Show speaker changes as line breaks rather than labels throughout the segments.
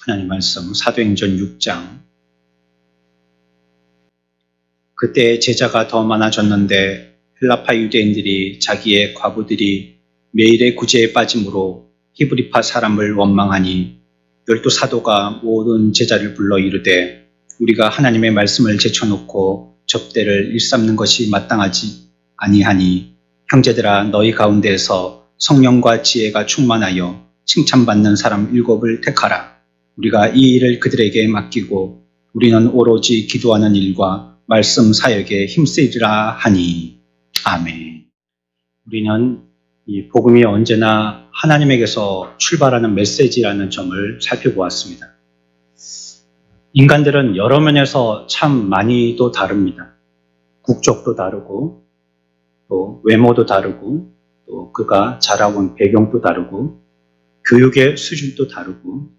하나님 말씀 사도행전 6장. 그때 제자가 더 많아졌는데 헬라파 유대인들이 자기의 과부들이 매일의 구제에 빠짐으로 히브리파 사람을 원망하니 12사도가 모든 제자를 불러 이르되 우리가 하나님의 말씀을 제쳐놓고 접대를 일삼는 것이 마땅하지 아니하니 형제들아 너희 가운데에서 성령과 지혜가 충만하여 칭찬받는 사람 7을 택하라. 우리가 이 일을 그들에게 맡기고 우리는 오로지 기도하는 일과 말씀 사역에 힘쓰리라 하니. 아멘. 우리는 이 복음이 언제나 하나님에게서 출발하는 메시지라는 점을 살펴보았습니다. 인간들은 여러 면에서 참 많이도 다릅니다. 국적도 다르고 또 외모도 다르고 또 그가 자라온 배경도 다르고 교육의 수준도 다르고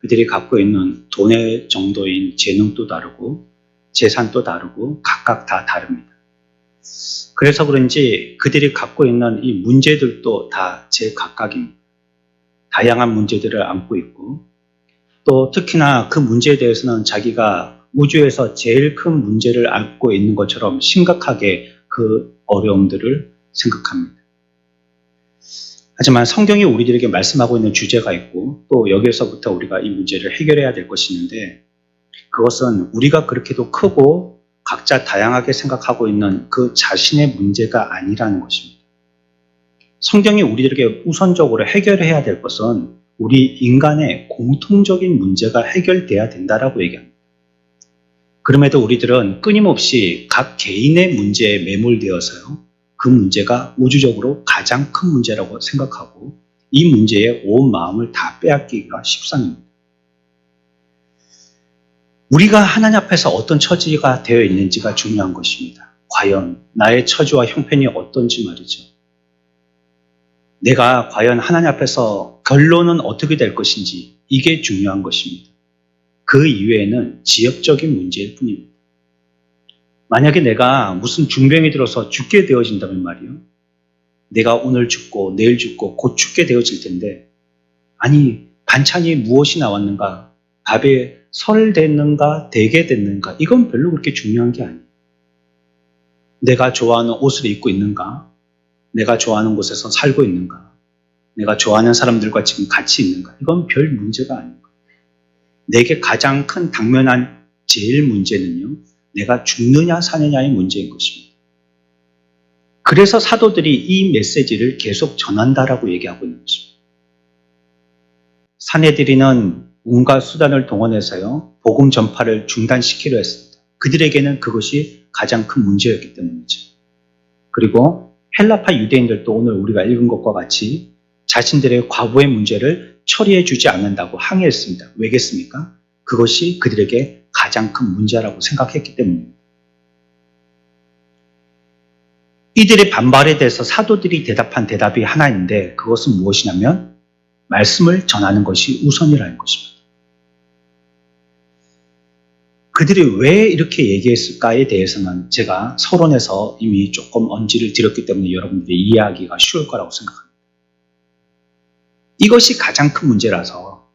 그들이 갖고 있는 돈의 정도인 재능도 다르고 재산도 다르고 각각 다 다릅니다. 그래서 그런지 그들이 갖고 있는 이 문제들도 다 제각각입니다. 다양한 문제들을 안고 있고 또 특히나 그 문제에 대해서는 자기가 우주에서 제일 큰 문제를 안고 있는 것처럼 심각하게 그 어려움들을 생각합니다. 하지만 성경이 우리들에게 말씀하고 있는 주제가 있고 또 여기에서부터 우리가 이 문제를 해결해야 될 것이 있는데 그것은 우리가 그렇게도 크고 각자 다양하게 생각하고 있는 그 자신의 문제가 아니라는 것입니다. 성경이 우리들에게 우선적으로 해결해야 될 것은 우리 인간의 공통적인 문제가 해결돼야 된다라고 얘기합니다. 그럼에도 우리들은 끊임없이 각 개인의 문제에 매몰되어서요. 그 문제가 우주적으로 가장 큰 문제라고 생각하고 이 문제에 온 마음을 다 빼앗기기가 십상입니다. 우리가 하나님 앞에서 어떤 처지가 되어 있는지가 중요한 것입니다. 과연 나의 처지와 형편이 어떤지 말이죠. 내가 과연 하나님 앞에서 결론은 어떻게 될 것인지 이게 중요한 것입니다. 그 이외에는 지역적인 문제일 뿐입니다. 만약에 내가 무슨 중병이 들어서 죽게 되어진다면 말이요. 내가 오늘 죽고 내일 죽고 곧 죽게 되어질 텐데 아니 반찬이 무엇이 나왔는가 밥에 설 됐는가 되게 됐는가 이건 별로 그렇게 중요한 게 아니에요. 내가 좋아하는 옷을 입고 있는가 내가 좋아하는 곳에서 살고 있는가 내가 좋아하는 사람들과 지금 같이 있는가 이건 별 문제가 아닌 거예요. 내게 가장 큰 당면한 제일 문제는요. 내가 죽느냐 사느냐의 문제인 것입니다. 그래서 사도들이 이 메시지를 계속 전한다라고 얘기하고 있는 것입니다. 사내들이는 온갖 수단을 동원해서요. 복음 전파를 중단시키려 했습니다. 그들에게는 그것이 가장 큰 문제였기 때문이죠. 그리고 헬라파 유대인들도 오늘 우리가 읽은 것과 같이 자신들의 과부의 문제를 처리해 주지 않는다고 항의했습니다. 왜겠습니까? 그것이 그들에게 가장 큰 문제라고 생각했기 때문입니다. 이들의 반발에 대해서 사도들이 대답한 대답이 하나인데 그것은 무엇이냐면 말씀을 전하는 것이 우선이라는 것입니다. 그들이 왜 이렇게 얘기했을까에 대해서는 제가 서론에서 이미 조금 언지를 드렸기 때문에 여러분들이 이해하기가 쉬울 거라고 생각합니다. 이것이 가장 큰 문제라서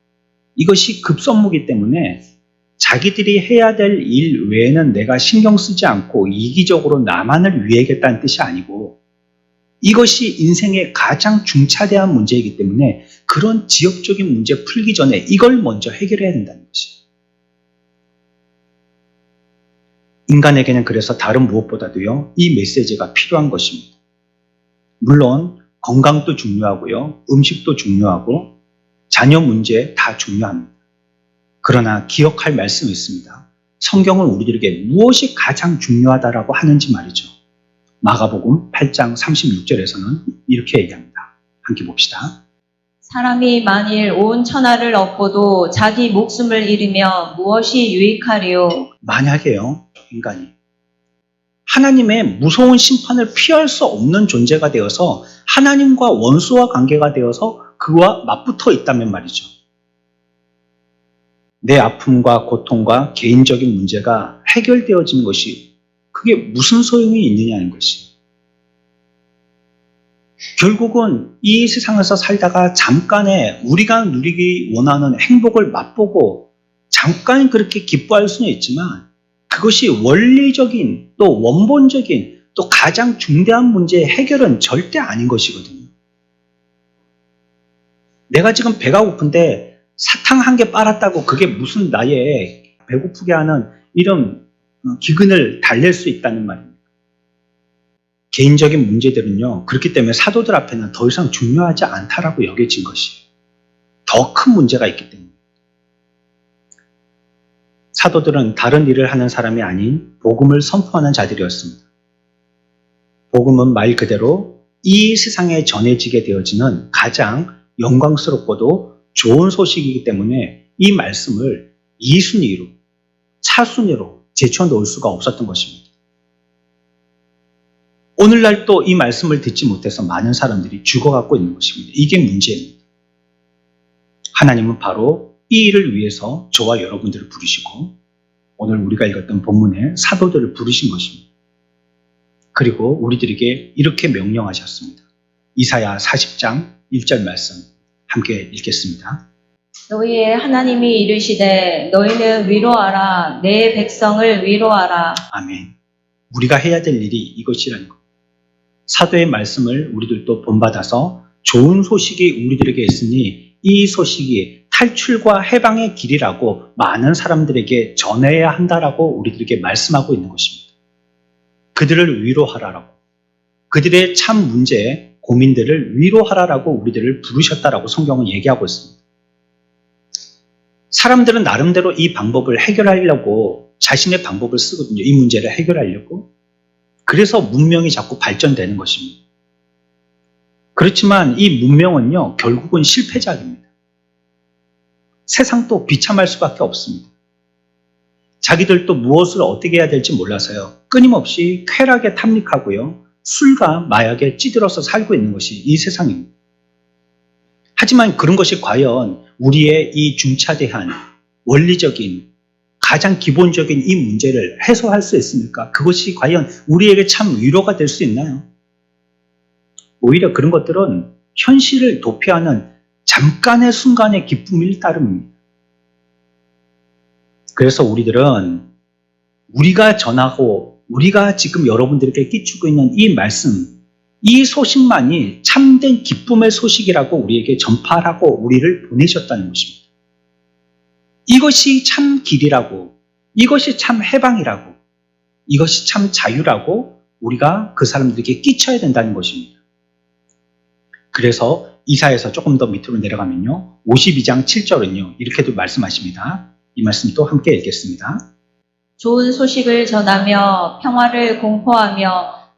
이것이 급선무기 때문에 자기들이 해야 될 일 외에는 내가 신경 쓰지 않고 이기적으로 나만을 위해야겠다는 뜻이 아니고 이것이 인생의 가장 중차대한 문제이기 때문에 그런 지역적인 문제 풀기 전에 이걸 먼저 해결해야 된다는 것이에요. 인간에게는 그래서 다른 무엇보다도요, 이 메시지가 필요한 것입니다. 물론 건강도 중요하고요, 음식도 중요하고 자녀 문제 다 중요합니다. 그러나 기억할 말씀이 있습니다. 성경은 우리들에게 무엇이 가장 중요하다라고 하는지 말이죠. 마가복음 8장 36절에서는 이렇게 얘기합니다. 함께 봅시다.
사람이 만일 온 천하를 얻고도 자기 목숨을 잃으면 무엇이 유익하리요?
만약에요, 인간이 하나님의 무서운 심판을 피할 수 없는 존재가 되어서 하나님과 원수와 관계가 되어서 그와 맞붙어 있다면 말이죠. 내 아픔과 고통과 개인적인 문제가 해결되어지는 것이 그게 무슨 소용이 있느냐는 것이. 결국은 이 세상에서 살다가 잠깐의 우리가 누리기 원하는 행복을 맛보고 잠깐 그렇게 기뻐할 수는 있지만 그것이 원리적인 또 원본적인 또 가장 중대한 문제의 해결은 절대 아닌 것이거든요. 내가 지금 배가 고픈데 사탕 한 개 빨았다고 그게 무슨 나의 배고프게 하는 이런 기근을 달랠 수 있다는 말입니다. 개인적인 문제들은요, 그렇기 때문에 사도들 앞에는 더 이상 중요하지 않다라고 여겨진 것이 더 큰 문제가 있기 때문에. 사도들은 다른 일을 하는 사람이 아닌 복음을 선포하는 자들이었습니다. 복음은 말 그대로 이 세상에 전해지게 되어지는 가장 영광스럽고도 좋은 소식이기 때문에 이 말씀을 2순위로, 차순위로 제쳐 놓을 수가 없었던 것입니다. 오늘날 또 이 말씀을 듣지 못해서 많은 사람들이 죽어가고 있는 것입니다. 이게 문제입니다. 하나님은 바로 이 일을 위해서 저와 여러분들을 부르시고 오늘 우리가 읽었던 본문에 사도들을 부르신 것입니다. 그리고 우리들에게 이렇게 명령하셨습니다. 이사야 40장 1절 말씀 함께 읽겠습니다.
너희의 하나님이 이르시되 너희는 위로하라 내 백성을 위로하라.
아멘. 우리가 해야 될 일이 이것이라는 것. 사도의 말씀을 우리들도 본받아서 좋은 소식이 우리들에게 있으니 이 소식이 탈출과 해방의 길이라고 많은 사람들에게 전해야 한다라고 우리들에게 말씀하고 있는 것입니다. 그들을 위로하라라고. 그들의 참 문제, 고민들을 위로하라라고 우리들을 부르셨다라고 성경은 얘기하고 있습니다. 사람들은 나름대로 이 방법을 해결하려고 자신의 방법을 쓰거든요. 이 문제를 해결하려고. 그래서 문명이 자꾸 발전되는 것입니다. 그렇지만 이 문명은요, 결국은 실패작입니다. 세상도 비참할 수밖에 없습니다. 자기들도 무엇을 어떻게 해야 될지 몰라서요. 끊임없이 쾌락에 탐닉하고요. 술과 마약에 찌들어서 살고 있는 것이 이 세상입니다. 하지만 그런 것이 과연 우리의 이 중차대한 원리적인 가장 기본적인 이 문제를 해소할 수 있습니까? 그것이 과연 우리에게 참 위로가 될 수 있나요? 오히려 그런 것들은 현실을 도피하는 잠깐의 순간의 기쁨일 따름입니다. 그래서 우리들은 우리가 전하고 우리가 지금 여러분들에게 끼치고 있는 이 말씀, 이 소식만이 참된 기쁨의 소식이라고 우리에게 전파하라고 우리를 보내셨다는 것입니다. 이것이 참 길이라고, 이것이 참 해방이라고, 이것이 참 자유라고 우리가 그 사람들에게 끼쳐야 된다는 것입니다. 그래서 이사야에서 조금 더 밑으로 내려가면요. 52장 7절은요. 이렇게도 말씀하십니다. 이 말씀 또 함께 읽겠습니다.
좋은 소식을 전하며 평화를 공포하며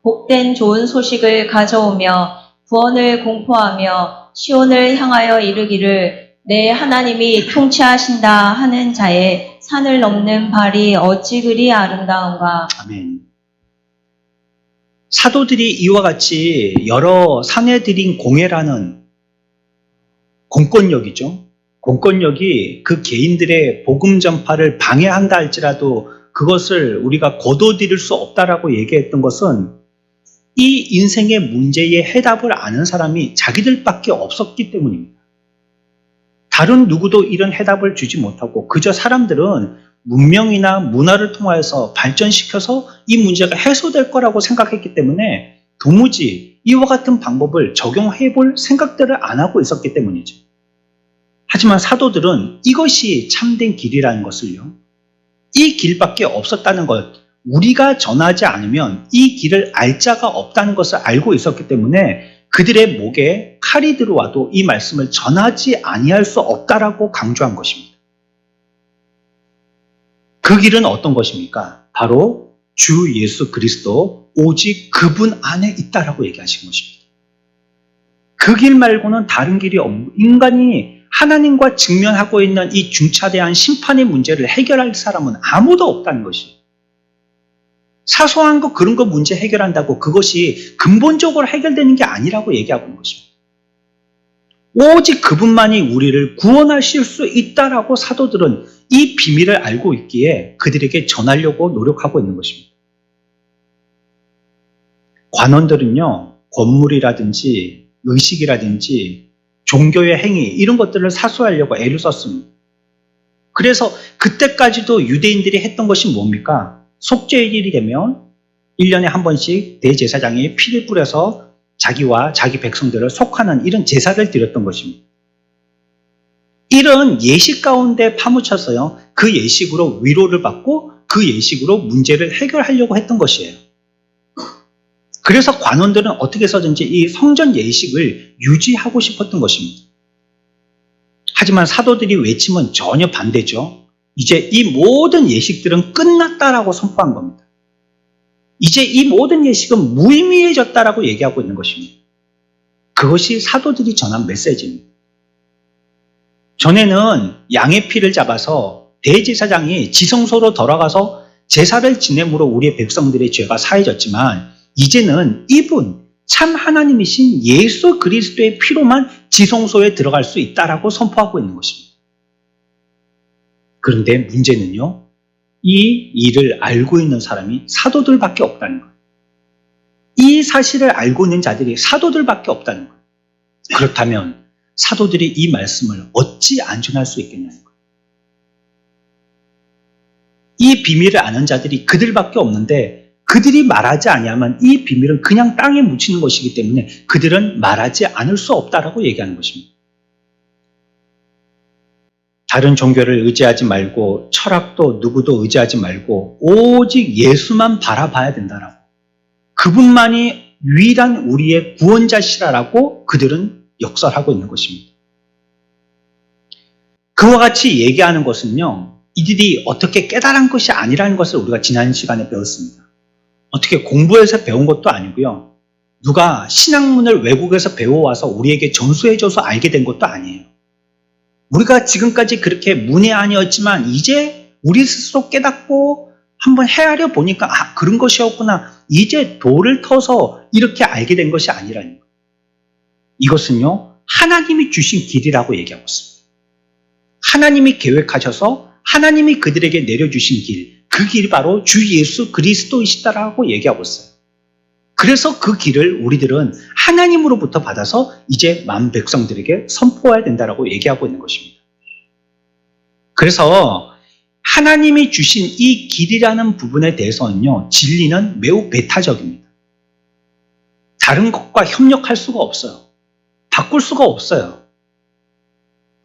복된 좋은 소식을 가져오며 구원을 공포하며 시온을 향하여 이르기를 내 하나님이 통치하신다 하는 자의 산을 넘는 발이 어찌 그리 아름다운가.
아멘. 사도들이 이와 같이 여러 산에 들인 공회라는 공권력이죠. 공권력이 그 개인들의 복음 전파를 방해한다 할지라도 그것을 우리가 거둬들일 수 없다라고 얘기했던 것은 이 인생의 문제의 해답을 아는 사람이 자기들밖에 없었기 때문입니다. 다른 누구도 이런 해답을 주지 못하고 그저 사람들은 문명이나 문화를 통하여서 발전시켜서 이 문제가 해소될 거라고 생각했기 때문에 도무지 이와 같은 방법을 적용해 볼 생각들을 안 하고 있었기 때문이죠. 하지만 사도들은 이것이 참된 길이라는 것을요. 이 길밖에 없었다는 것, 우리가 전하지 않으면 이 길을 알 자가 없다는 것을 알고 있었기 때문에 그들의 목에 칼이 들어와도 이 말씀을 전하지 아니할 수 없다라고 강조한 것입니다. 그 길은 어떤 것입니까? 바로 주 예수 그리스도 오직 그분 안에 있다라고 얘기하신 것입니다. 그 길 말고는 다른 길이 없는 인간이 하나님과 직면하고 있는 이 중차대한 심판의 문제를 해결할 사람은 아무도 없다는 것이에요. 사소한 거 그런 거 문제 해결한다고 그것이 근본적으로 해결되는 게 아니라고 얘기하고 있는 것입니다. 오직 그분만이 우리를 구원하실 수 있다라고 사도들은 이 비밀을 알고 있기에 그들에게 전하려고 노력하고 있는 것입니다. 관원들은요, 건물이라든지 의식이라든지 종교의 행위 이런 것들을 사수하려고 애를 썼습니다. 그래서 그때까지도 유대인들이 했던 것이 뭡니까? 속죄일이 되면 1년에 한 번씩 대제사장이 피를 뿌려서 자기와 자기 백성들을 속하는 이런 제사를 드렸던 것입니다. 이런 예식 가운데 파묻혀서요, 그 예식으로 위로를 받고 그 예식으로 문제를 해결하려고 했던 것이에요. 그래서 관원들은 어떻게 해서든지 이 성전 예식을 유지하고 싶었던 것입니다. 하지만 사도들이 외침은 전혀 반대죠. 이제 이 모든 예식들은 끝났다라고 선포한 겁니다. 이제 이 모든 예식은 무의미해졌다라고 얘기하고 있는 것입니다. 그것이 사도들이 전한 메시지입니다. 전에는 양의 피를 잡아서 대제사장이 지성소로 돌아가서 제사를 지냄으로 우리의 백성들의 죄가 사해졌지만 이제는 이분 참 하나님이신 예수 그리스도의 피로만 지성소에 들어갈 수 있다라고 선포하고 있는 것입니다. 그런데 문제는요, 이 일을 알고 있는 사람이 사도들밖에 없다는 거예요. 이 사실을 알고 있는 자들이 사도들밖에 없다는 거예요. 그렇다면 사도들이 이 말씀을 어찌 안전할 수 있겠냐는 거예요. 이 비밀을 아는 자들이 그들밖에 없는데 그들이 말하지 아니하면 이 비밀은 그냥 땅에 묻히는 것이기 때문에 그들은 말하지 않을 수 없다라고 얘기하는 것입니다. 다른 종교를 의지하지 말고 철학도 누구도 의지하지 말고 오직 예수만 바라봐야 된다라고. 그분만이 유일한 우리의 구원자시라라고 그들은 역설하고 있는 것입니다. 그와 같이 얘기하는 것은요, 이들이 어떻게 깨달은 것이 아니라는 것을 우리가 지난 시간에 배웠습니다. 어떻게 공부해서 배운 것도 아니고요. 누가 신학문을 외국에서 배워와서 우리에게 전수해줘서 알게 된 것도 아니에요. 우리가 지금까지 그렇게 문외한이었지만 이제 우리 스스로 깨닫고 한번 헤아려 보니까 아, 그런 것이었구나. 이제 돌을 터서 이렇게 알게 된 것이 아니라는 거예요. 이것은요, 하나님이 주신 길이라고 얘기하고 있습니다. 하나님이 계획하셔서 하나님이 그들에게 내려주신 길, 그 길이 바로 주 예수 그리스도이시다라고 얘기하고 있어요. 그래서 그 길을 우리들은 하나님으로부터 받아서 이제 만 백성들에게 선포해야 된다라고 얘기하고 있는 것입니다. 그래서 하나님이 주신 이 길이라는 부분에 대해서는요, 진리는 매우 배타적입니다. 다른 것과 협력할 수가 없어요. 바꿀 수가 없어요.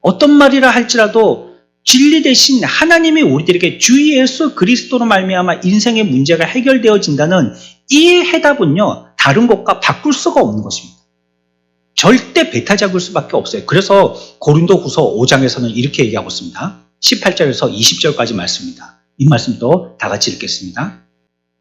어떤 말이라 할지라도 진리 대신 하나님이 우리들에게 주 예수 그리스도로 말미암아 인생의 문제가 해결되어진다는 이 해답은요, 다른 것과 바꿀 수가 없는 것입니다. 절대 배타적일 수밖에 없어요. 그래서 고린도후서 5장에서는 이렇게 얘기하고 있습니다. 18절에서 20절까지 말씀입니다. 이 말씀도 다 같이 읽겠습니다.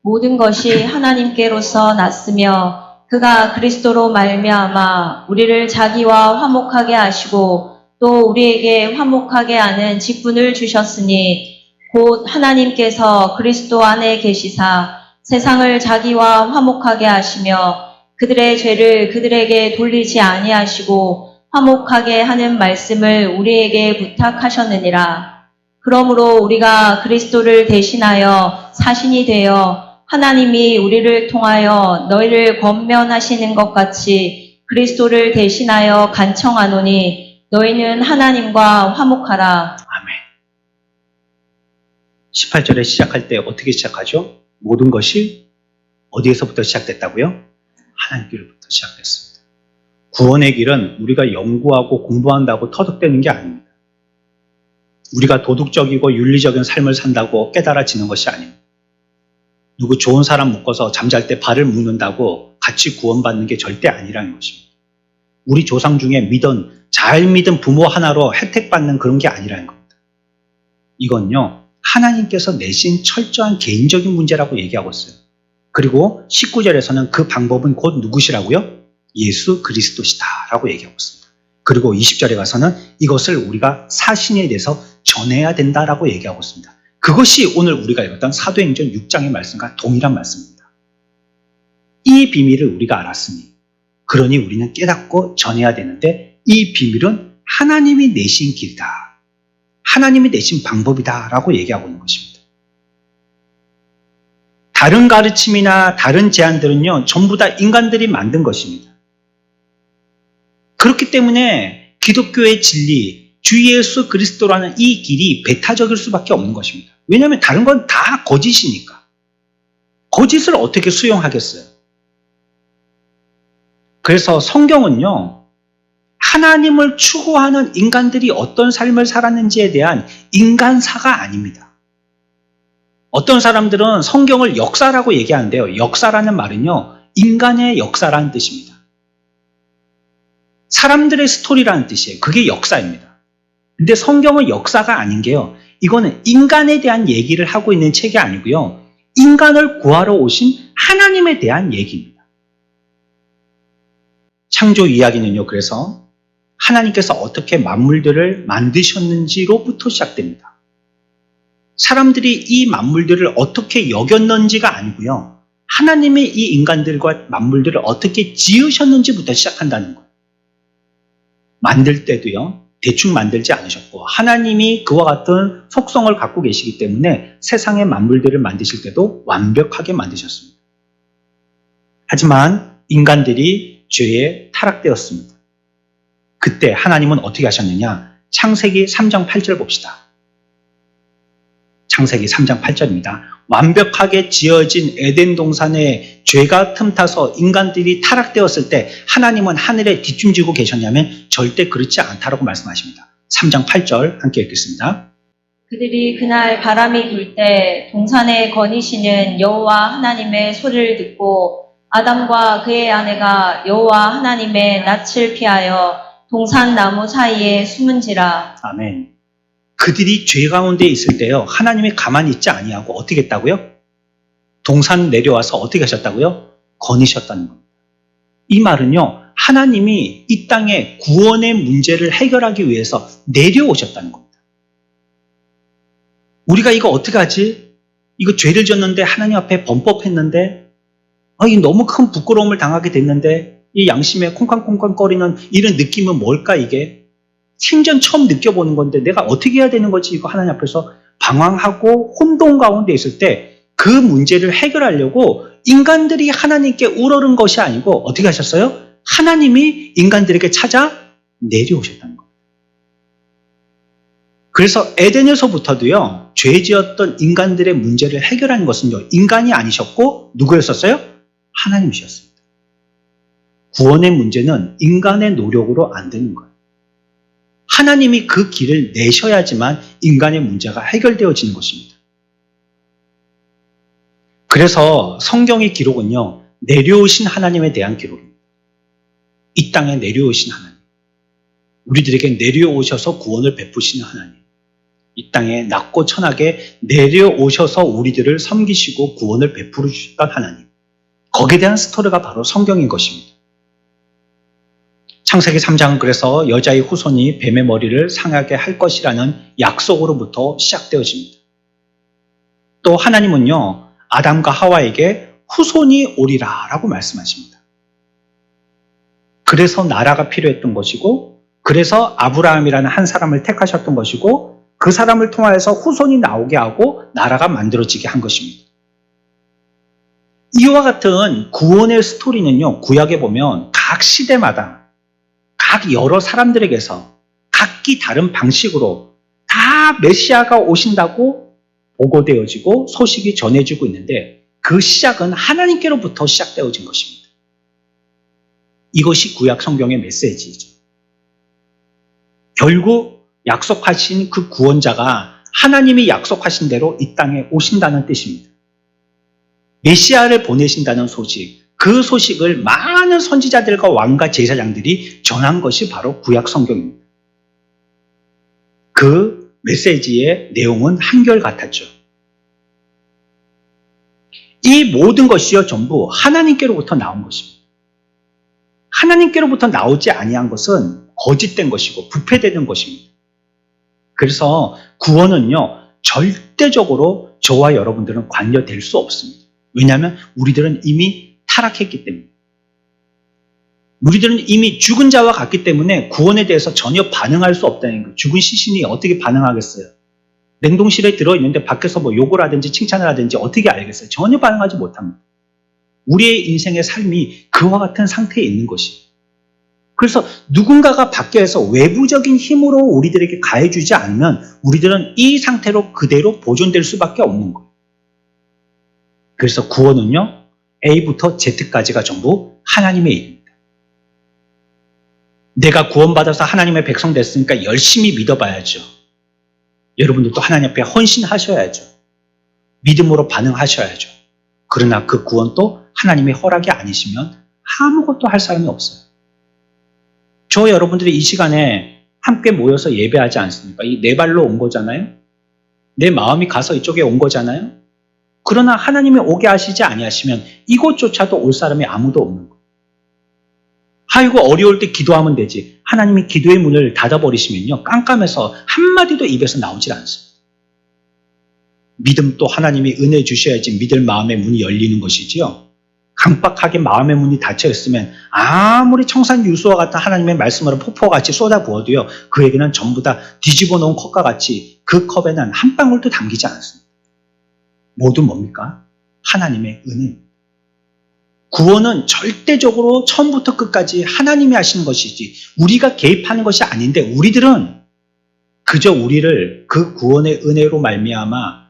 모든 것이 하나님께로서 났으며 그가 그리스도로 말미암아 우리를 자기와 화목하게 하시고 또 우리에게 화목하게 하는 직분을 주셨으니 곧 하나님께서 그리스도 안에 계시사 세상을 자기와 화목하게 하시며 그들의 죄를 그들에게 돌리지 아니하시고 화목하게 하는 말씀을 우리에게 부탁하셨느니라. 그러므로 우리가 그리스도를 대신하여 사신이 되어 하나님이 우리를 통하여 너희를 권면하시는 것 같이 그리스도를 대신하여 간청하노니 너희는 하나님과 화목하라.
아멘. 18절에 시작할 때 어떻게 시작하죠? 모든 것이 어디에서부터 시작됐다고요? 하나님께로부터 시작됐습니다. 구원의 길은 우리가 연구하고 공부한다고 터득되는 게 아닙니다. 우리가 도덕적이고 윤리적인 삶을 산다고 깨달아지는 것이 아닙니다. 누구 좋은 사람 묶어서 잠잘 때 발을 묶는다고 같이 구원받는 게 절대 아니라는 것입니다. 우리 조상 중에 잘 믿은 부모 하나로 혜택받는 그런 게 아니라는 겁니다. 이건요, 하나님께서 내신 철저한 개인적인 문제라고 얘기하고 있어요. 그리고 19절에서는 그 방법은 곧 누구시라고요? 예수 그리스도시다라고 얘기하고 있습니다. 그리고 20절에 가서는 이것을 우리가 사신에 대해서 전해야 된다라고 얘기하고 있습니다. 그것이 오늘 우리가 읽었던 사도행전 6장의 말씀과 동일한 말씀입니다. 이 비밀을 우리가 알았으니 그러니 우리는 깨닫고 전해야 되는데 이 비밀은 하나님이 내신 길이다. 하나님이 내신 방법이다 라고 얘기하고 있는 것입니다. 다른 가르침이나 다른 제안들은요, 전부 다 인간들이 만든 것입니다. 그렇기 때문에 기독교의 진리, 주 예수 그리스도라는 이 길이 배타적일 수밖에 없는 것입니다. 왜냐하면 다른 건 다 거짓이니까. 거짓을 어떻게 수용하겠어요? 그래서 성경은요, 하나님을 추구하는 인간들이 어떤 삶을 살았는지에 대한 인간사가 아닙니다. 어떤 사람들은 성경을 역사라고 얘기하는데요. 역사라는 말은요, 인간의 역사라는 뜻입니다. 사람들의 스토리라는 뜻이에요. 그게 역사입니다. 근데 성경은 역사가 아닌 게요, 이거는 인간에 대한 얘기를 하고 있는 책이 아니고요, 인간을 구하러 오신 하나님에 대한 얘기입니다. 창조 이야기는요, 그래서 하나님께서 어떻게 만물들을 만드셨는지로부터 시작됩니다. 사람들이 이 만물들을 어떻게 여겼는지가 아니고요, 하나님이 이 인간들과 만물들을 어떻게 지으셨는지부터 시작한다는 거예요. 만들 때도요, 대충 만들지 않으셨고 하나님이 그와 같은 속성을 갖고 계시기 때문에 세상의 만물들을 만드실 때도 완벽하게 만드셨습니다. 하지만 인간들이 죄에 타락되었습니다. 그때 하나님은 어떻게 하셨느냐? 창세기 3장 8절 봅시다. 창세기 3장 8절입니다. 완벽하게 지어진 에덴 동산에 죄가 틈타서 인간들이 타락되었을 때 하나님은 하늘에 뒷짐지고 계셨냐면 절대 그렇지 않다라고 말씀하십니다. 3장 8절 함께 읽겠습니다.
그들이 그날 바람이 불 때 동산에 거니시는 여호와 하나님의 소리를 듣고 아담과 그의 아내가 여호와 하나님의 낯을 피하여 동산 나무 사이에 숨은지라.
아멘. 그들이 죄 가운데 있을 때요, 하나님이 가만히 있지 아니하고 어떻게 했다고요? 동산 내려와서 어떻게 하셨다고요? 거니셨다는 겁니다. 이 말은요, 하나님이 이 땅에 구원의 문제를 해결하기 위해서 내려오셨다는 겁니다. 우리가 이거 어떻게 하지? 이거 죄를 졌는데 하나님 앞에 범법했는데, 이 너무 큰 부끄러움을 당하게 됐는데, 이 양심에 콩쾅콩쾅거리는 이런 느낌은 뭘까 이게? 생전 처음 느껴보는 건데 내가 어떻게 해야 되는 거지? 이거 하나님 앞에서 방황하고 혼돈 가운데 있을 때 그 문제를 해결하려고 인간들이 하나님께 우러른 것이 아니고 어떻게 하셨어요? 하나님이 인간들에게 찾아 내려오셨다는 겁니다. 그래서 에덴에서부터도요, 죄 지었던 인간들의 문제를 해결하는 것은요, 인간이 아니셨고 누구였었어요? 하나님이셨습니다. 구원의 문제는 인간의 노력으로 안 되는 거예요. 하나님이 그 길을 내셔야지만 인간의 문제가 해결되어지는 것입니다. 그래서 성경의 기록은요, 내려오신 하나님에 대한 기록입니다. 이 땅에 내려오신 하나님, 우리들에게 내려오셔서 구원을 베푸시는 하나님, 이 땅에 낮고 천하게 내려오셔서 우리들을 섬기시고 구원을 베풀어 주셨던 하나님, 거기에 대한 스토리가 바로 성경인 것입니다. 창세기 3장은 그래서 여자의 후손이 뱀의 머리를 상하게 할 것이라는 약속으로부터 시작되어집니다. 또 하나님은요, 아담과 하와에게 후손이 오리라 라고 말씀하십니다. 그래서 나라가 필요했던 것이고, 그래서 아브라함이라는 한 사람을 택하셨던 것이고, 그 사람을 통하여서 후손이 나오게 하고 나라가 만들어지게 한 것입니다. 이와 같은 구원의 스토리는요, 구약에 보면 각 시대마다 각 여러 사람들에게서 각기 다른 방식으로 다 메시아가 오신다고 보고되어지고 소식이 전해지고 있는데, 그 시작은 하나님께로부터 시작되어진 것입니다. 이것이 구약 성경의 메시지이죠. 결국 약속하신 그 구원자가 하나님이 약속하신 대로 이 땅에 오신다는 뜻입니다. 메시아를 보내신다는 소식, 그 소식을 많은 선지자들과 왕과 제사장들이 전한 것이 바로 구약 성경입니다. 그 메시지의 내용은 한결같았죠. 이 모든 것이요, 전부 하나님께로부터 나온 것입니다. 하나님께로부터 나오지 아니한 것은 거짓된 것이고 부패되는 것입니다. 그래서 구원은요, 절대적으로 저와 여러분들은 관여될 수 없습니다. 왜냐하면 우리들은 이미 타락했기 때문에. 우리들은 이미 죽은 자와 같기 때문에 구원에 대해서 전혀 반응할 수 없다는 거예요. 죽은 시신이 어떻게 반응하겠어요? 냉동실에 들어있는데 밖에서 뭐 욕을 하든지 칭찬을 하든지 어떻게 알겠어요? 전혀 반응하지 못합니다. 우리의 인생의 삶이 그와 같은 상태에 있는 것이. 그래서 누군가가 밖에서 외부적인 힘으로 우리들에게 가해주지 않으면 우리들은 이 상태로 그대로 보존될 수밖에 없는 거예요. 그래서 구원은요, A부터 Z까지가 전부 하나님의 일입니다. 내가 구원받아서 하나님의 백성 됐으니까 열심히 믿어봐야죠. 여러분들도 하나님 앞에 헌신하셔야죠. 믿음으로 반응하셔야죠. 그러나 그 구원도 하나님의 허락이 아니시면 아무것도 할 사람이 없어요. 저 여러분들이 이 시간에 함께 모여서 예배하지 않습니까? 이 내 발로 온 거잖아요. 내 마음이 가서 이쪽에 온 거잖아요. 그러나 하나님이 오게 하시지 아니하시면 이곳조차도 올 사람이 아무도 없는 거예요. 아이고 어려울 때 기도하면 되지. 하나님이 기도의 문을 닫아버리시면요. 깜깜해서 한마디도 입에서 나오질 않습니다. 믿음 또 하나님이 은혜 주셔야지 믿을 마음의 문이 열리는 것이지요. 강박하게 마음의 문이 닫혀 있으면 아무리 청산 유수와 같은 하나님의 말씀으로 폭포같이 쏟아부어도요. 그에게는 전부 다 뒤집어 놓은 컵과 같이 그 컵에는 한 방울도 담기지 않습니다. 모두 뭡니까? 하나님의 은혜. 구원은 절대적으로 처음부터 끝까지 하나님이 하시는 것이지 우리가 개입하는 것이 아닌데 우리들은 그저 우리를 그 구원의 은혜로 말미암아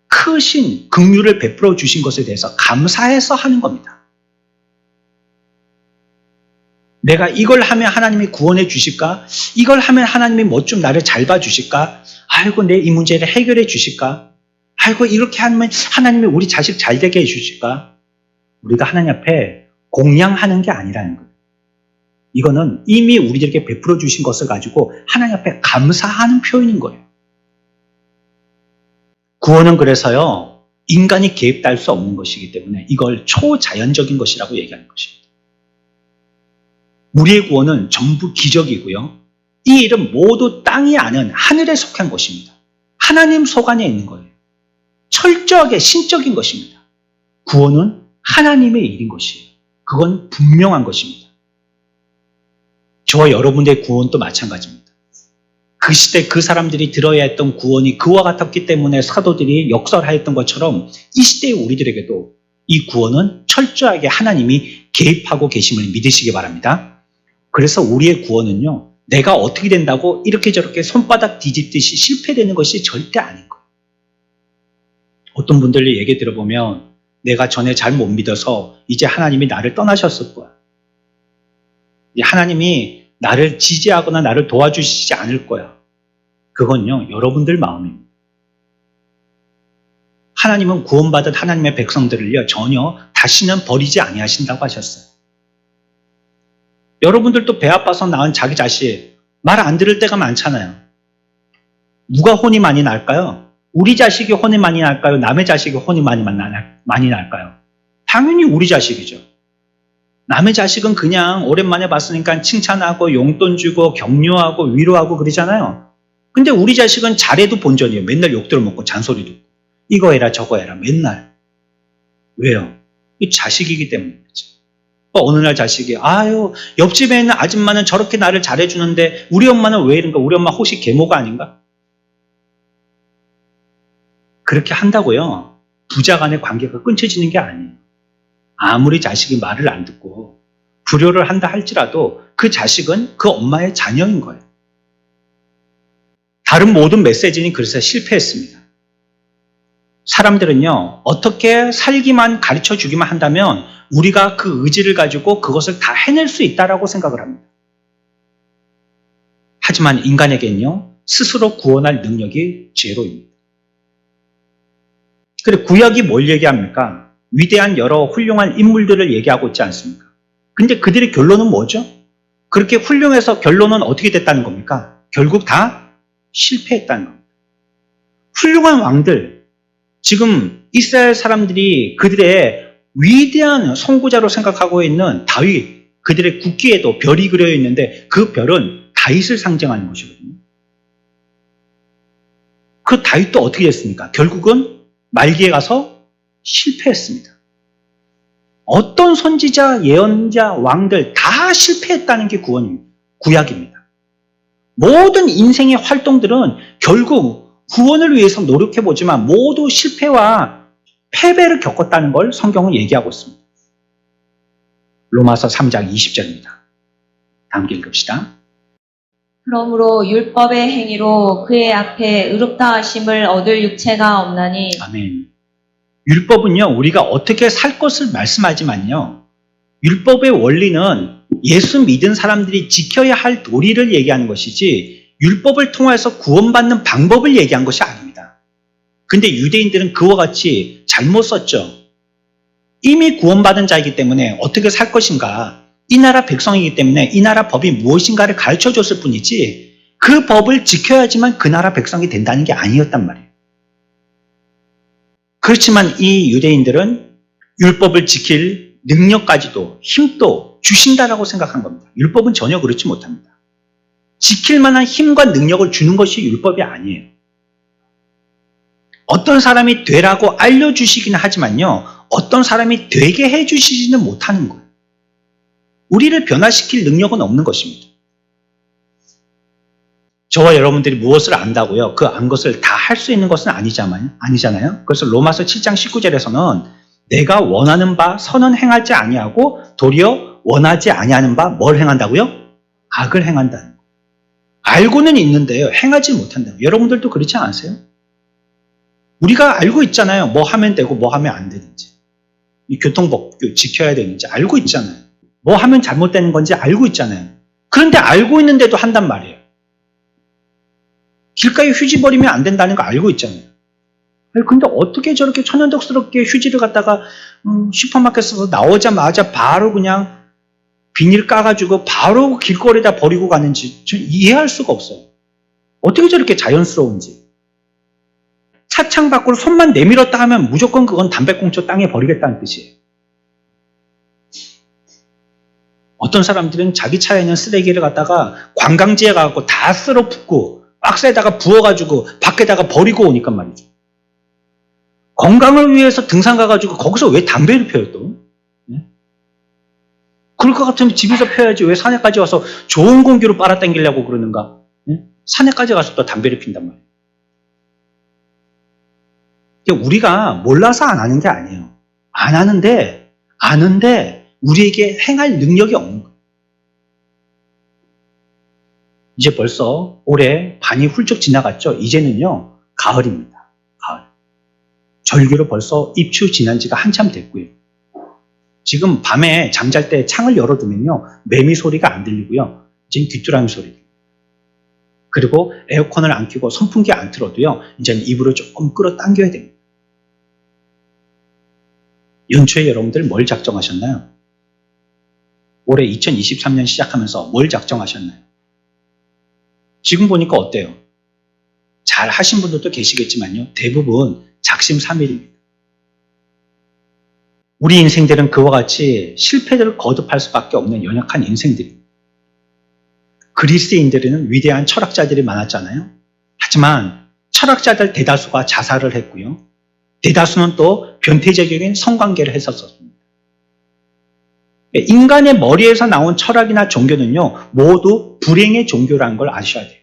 크신 긍휼을 베풀어 주신 것에 대해서 감사해서 하는 겁니다. 내가 이걸 하면 하나님이 구원해 주실까? 이걸 하면 하나님이 뭐 좀 나를 잘 봐주실까? 아이고 내 이 문제를 해결해 주실까? 아이고 이렇게 하면 하나님이 우리 자식 잘 되게 해 주실까? 우리가 하나님 앞에 공양하는 게 아니라는 거예요. 이거는 이미 우리들에게 베풀어 주신 것을 가지고 하나님 앞에 감사하는 표현인 거예요. 구원은 그래서요, 인간이 개입할 수 없는 것이기 때문에 이걸 초자연적인 것이라고 얘기하는 것입니다. 우리의 구원은 전부 기적이고요. 이 일은 모두 땅이 아는 하늘에 속한 것입니다. 하나님 속 안에 있는 거예요. 철저하게 신적인 것입니다. 구원은 하나님의 일인 것이에요. 그건 분명한 것입니다. 저와 여러분의 구원도 마찬가지입니다. 그 시대 그 사람들이 들어야 했던 구원이 그와 같았기 때문에 사도들이 역설하였던 것처럼 이 시대의 우리들에게도 이 구원은 철저하게 하나님이 개입하고 계심을 믿으시기 바랍니다. 그래서 우리의 구원은요, 내가 어떻게 된다고 이렇게 저렇게 손바닥 뒤집듯이 실패되는 것이 절대 아닌 거예요. 어떤 분들이 얘기 들어보면 내가 전에 잘 못 믿어서 이제 하나님이 나를 떠나셨을 거야. 하나님이 나를 지지하거나 나를 도와주시지 않을 거야. 그건요, 여러분들 마음입니다. 하나님은 구원받은 하나님의 백성들을요, 전혀 다시는 버리지 아니하신다고 하셨어요. 여러분들도 배 아파서 낳은 자기 자식 말 안 들을 때가 많잖아요. 누가 혼이 많이 날까요? 우리 자식이 혼이 많이 날까요? 남의 자식이 혼이 많이 날까요? 당연히 우리 자식이죠. 남의 자식은 그냥 오랜만에 봤으니까 칭찬하고 용돈 주고 격려하고 위로하고 그러잖아요. 근데 우리 자식은 잘해도 본전이에요. 맨날 욕들 먹고 잔소리 듣고 이거 해라 저거 해라 맨날. 왜요? 이 자식이기 때문이죠. 어느 날 자식이 아유 옆집에 있는 아줌마는 저렇게 나를 잘해주는데 우리 엄마는 왜 이런가? 우리 엄마 혹시 계모가 아닌가? 그렇게 한다고요. 부자 간의 관계가 끊쳐지는 게 아니에요. 아무리 자식이 말을 안 듣고 불효를 한다 할지라도 그 자식은 그 엄마의 자녀인 거예요. 다른 모든 메시지는 그래서 실패했습니다. 사람들은요, 어떻게 살기만 가르쳐 주기만 한다면 우리가 그 의지를 가지고 그것을 다 해낼 수 있다라고 생각을 합니다. 하지만 인간에게는요, 스스로 구원할 능력이 제로입니다. 그래, 구약이 뭘 얘기합니까? 위대한 여러 훌륭한 인물들을 얘기하고 있지 않습니까? 근데 그들의 결론은 뭐죠? 그렇게 훌륭해서 결론은 어떻게 됐다는 겁니까? 결국 다 실패했다는 겁니다. 훌륭한 왕들, 지금 이스라엘 사람들이 그들의 위대한 선구자로 생각하고 있는 다윗, 그들의 국기에도 별이 그려져 있는데 그 별은 다윗을 상징하는 것이거든요. 그 다윗도 어떻게 됐습니까? 결국은 말기에 가서 실패했습니다. 어떤 선지자, 예언자, 왕들 다 실패했다는 게 구약입니다. 모든 인생의 활동들은 결국 구원을 위해서 노력해보지만 모두 실패와 패배를 겪었다는 걸 성경은 얘기하고 있습니다. 로마서 3장 20절입니다. 다음 읽읍시다.
그러므로 율법의 행위로 그의 앞에 의롭다 하심을 얻을 육체가 없나니
아멘. 율법은요, 우리가 어떻게 살 것을 말씀하지만요, 율법의 원리는 예수 믿은 사람들이 지켜야 할 도리를 얘기하는 것이지 율법을 통해서 구원받는 방법을 얘기한 것이 아닙니다. 근데 유대인들은 그와 같이 잘못 썼죠. 이미 구원받은 자이기 때문에 어떻게 살 것인가, 이 나라 백성이기 때문에 이 나라 법이 무엇인가를 가르쳐 줬을 뿐이지 그 법을 지켜야지만 그 나라 백성이 된다는 게 아니었단 말이에요. 그렇지만 이 유대인들은 율법을 지킬 능력까지도 힘도 주신다라고 생각한 겁니다. 율법은 전혀 그렇지 못합니다. 지킬 만한 힘과 능력을 주는 것이 율법이 아니에요. 어떤 사람이 되라고 알려주시기는 하지만요, 어떤 사람이 되게 해주시지는 못하는 거예요. 우리를 변화시킬 능력은 없는 것입니다. 저와 여러분들이 무엇을 안다고요? 그 안 것을 다 할 수 있는 것은 아니잖아요. 그래서 로마서 7장 19절에서는 내가 원하는 바 선은 행하지 아니하고 도리어 원하지 아니하는 바 뭘 행한다고요? 악을 행한다는 거예요. 알고는 있는데요, 행하지 못한다는 거예요. 여러분들도 그렇지 않으세요? 우리가 알고 있잖아요. 뭐 하면 되고 뭐 하면 안 되는지. 이 교통법규 지켜야 되는지 알고 있잖아요. 뭐 하면 잘못되는 건지 알고 있잖아요. 그런데 알고 있는데도 한단 말이에요. 길가에 휴지 버리면 안 된다는 거 알고 있잖아요. 근데 어떻게 저렇게 천연덕스럽게 휴지를 갖다가 슈퍼마켓에서 나오자마자 바로 그냥 비닐 까가지고 바로 길거리에다 버리고 가는지 전 이해할 수가 없어요. 어떻게 저렇게 자연스러운지. 차창 밖으로 손만 내밀었다 하면 무조건 그건 담배꽁초 땅에 버리겠다는 뜻이에요. 어떤 사람들은 자기 차에 있는 쓰레기를 갖다가 관광지에 가고 다 쓸어 붓고 박스에다가 부어가지고 밖에다가 버리고 오니까 말이죠. 건강을 위해서 등산 가가지고 거기서 왜 담배를 펴요 또? 네? 그럴 것 같으면 집에서 펴야지 왜 산에까지 와서 좋은 공기로 빨아당기려고 그러는가? 네? 산에까지 가서 또 담배를 핀단 말이에요. 우리가 몰라서 안 하는 게 아니에요. 안 하는데 아는데 우리에게 행할 능력이 없는 거예요. 이제 벌써 올해 반이 훌쩍 지나갔죠. 이제는요, 가을입니다. 가을. 절기로 벌써 입추 지난 지가 한참 됐고요. 지금 밤에 잠잘 때 창을 열어두면요, 매미 소리가 안 들리고요. 이제 귀뚜라미 소리. 그리고 에어컨을 안 켜고 선풍기 안 틀어도요, 이제는 이불을 조금 끌어당겨야 됩니다. 연초에 여러분들 뭘 작정하셨나요? 올해 2023년 시작하면서 뭘 작정하셨나요? 지금 보니까 어때요? 잘 하신 분들도 계시겠지만요, 대부분 작심삼일입니다. 우리 인생들은 그와 같이 실패를 거듭할 수밖에 없는 연약한 인생들입니다. 그리스인들은 위대한 철학자들이 많았잖아요. 하지만 철학자들 대다수가 자살을 했고요. 대다수는 또 변태적인 성관계를 했었습니다. 인간의 머리에서 나온 철학이나 종교는요, 모두 불행의 종교라는 걸 아셔야 돼요.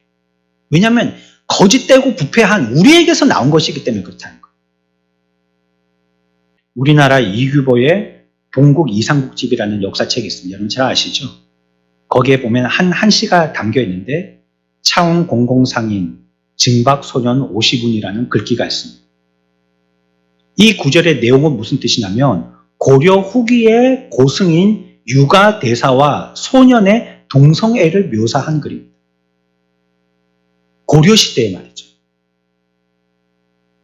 왜냐하면 거짓되고 부패한 우리에게서 나온 것이기 때문에 그렇다는 거예요. 우리나라 이규보의 동국 이상국집이라는 역사책이 있습니다. 여러분 잘 아시죠? 거기에 보면 한시가 담겨 있는데 차원 공공상인 증박소년 50운이라는 글귀가 있습니다. 이 구절의 내용은 무슨 뜻이냐면 고려 후기의 고승인 유가대사와 소년의 동성애를 묘사한 글입니다. 고려시대의 말이죠.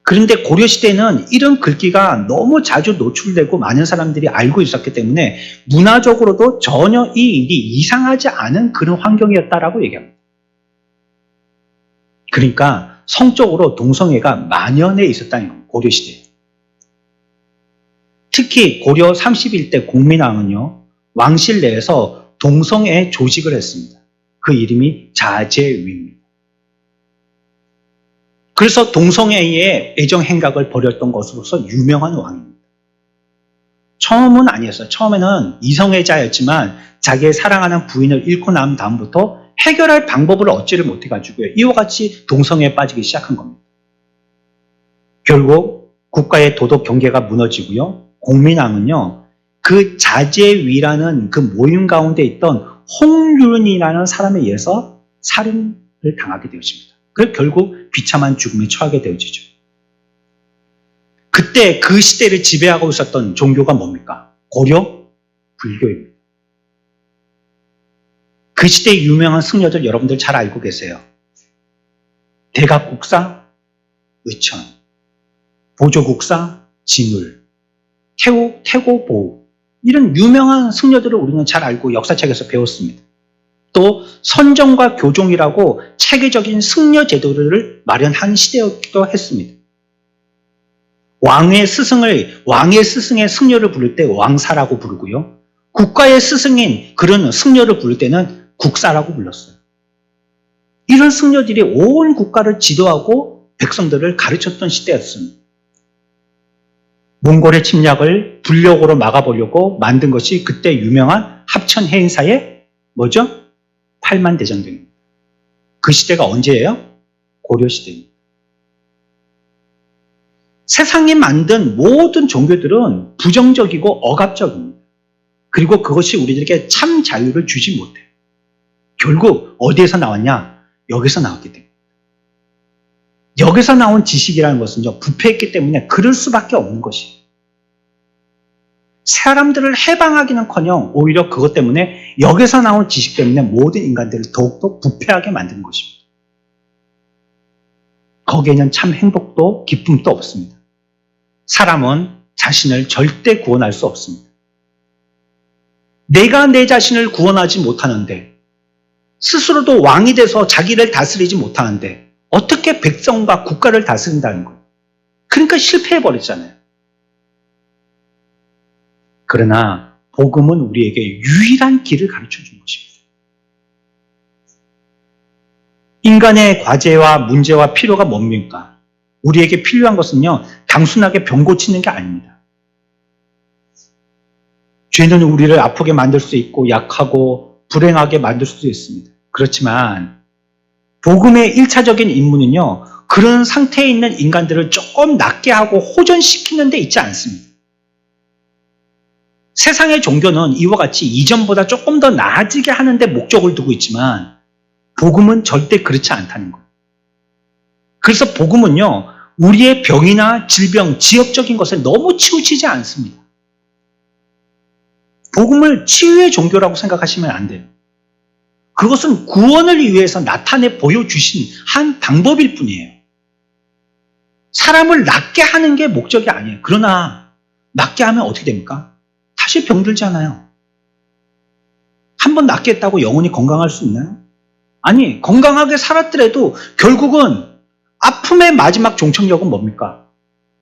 그런데 고려시대는 이런 글귀가 너무 자주 노출되고 많은 사람들이 알고 있었기 때문에 문화적으로도 전혀 이 일이 이상하지 않은 그런 환경이었다라고 얘기합니다. 그러니까 성적으로 동성애가 만연해 있었다는 겁니다. 고려시대에. 특히 고려 31대 공민왕은요, 왕실 내에서 동성애 조직을 했습니다. 그 이름이 자제위입니다. 그래서 동성애의 애정행각을 벌였던 것으로서 유명한 왕입니다. 처음은 아니었어요. 처음에는 이성애자였지만 자기의 사랑하는 부인을 잃고 난 다음부터 해결할 방법을 얻지를 못해가지고요, 이와 같이 동성애에 빠지기 시작한 겁니다. 결국 국가의 도덕 경계가 무너지고요. 공민왕은요, 그 자제위라는 그 모임 가운데 있던 홍윤이라는 사람에 의해서 살인을 당하게 되어집니다. 그래서 결국 비참한 죽음에 처하게 되어지죠. 그때 그 시대를 지배하고 있었던 종교가 뭡니까? 고려 불교입니다. 그 시대의 유명한 승려들 여러분들 잘 알고 계세요. 대각국사 의천, 보조국사 진울, 태고보우, 이런 유명한 승려들을 우리는 잘 알고 역사책에서 배웠습니다. 또 선정과 교종이라고 체계적인 승려 제도를 마련한 시대였기도 했습니다. 왕의 스승의 승려를 부를 때 왕사라고 부르고요. 국가의 스승인 그런 승려를 부를 때는 국사라고 불렀어요. 이런 승려들이 온 국가를 지도하고 백성들을 가르쳤던 시대였습니다. 몽골의 침략을 불력으로 막아보려고 만든 것이 그때 유명한 합천해인사의 뭐죠? 팔만대장경입니다. 그 시대가 언제예요? 고려시대입니다. 세상이 만든 모든 종교들은 부정적이고 억압적입니다. 그리고 그것이 우리들에게 참 자유를 주지 못해요. 결국 어디에서 나왔냐? 여기서 나왔기 때문에. 여기서 나온 지식이라는 것은요, 부패했기 때문에 그럴 수밖에 없는 것이에요. 사람들을 해방하기는커녕 오히려 그것 때문에 여기서 나온 지식 때문에 모든 인간들을 더욱더 부패하게 만드는 것입니다. 거기에는 참 행복도 기쁨도 없습니다. 사람은 자신을 절대 구원할 수 없습니다. 내가 내 자신을 구원하지 못하는데, 스스로도 왕이 돼서 자기를 다스리지 못하는데 어떻게 백성과 국가를 다스린다는 거예요. 그러니까 실패해버렸잖아요. 그러나 복음은 우리에게 유일한 길을 가르쳐준 것입니다. 인간의 과제와 문제와 필요가 뭡니까? 우리에게 필요한 것은요, 단순하게 병 고치는 게 아닙니다. 죄는 우리를 아프게 만들 수 있고 약하고 불행하게 만들 수도 있습니다. 그렇지만 복음의 1차적인 임무는요, 그런 상태에 있는 인간들을 조금 낫게 하고 호전시키는 데 있지 않습니다. 세상의 종교는 이와 같이 이전보다 조금 더 나아지게 하는 데 목적을 두고 있지만 복음은 절대 그렇지 않다는 거예요. 그래서 복음은요, 우리의 병이나 질병, 지역적인 것에 너무 치우치지 않습니다. 복음을 치유의 종교라고 생각하시면 안 돼요. 그것은 구원을 위해서 나타내 보여주신 한 방법일 뿐이에요. 사람을 낫게 하는 게 목적이 아니에요. 그러나 낫게 하면 어떻게 됩니까? 다시 병들잖아요. 한 번 낫게 했다고 영원히 건강할 수 있나요? 아니, 건강하게 살았더라도 결국은 아픔의 마지막 종착역은 뭡니까?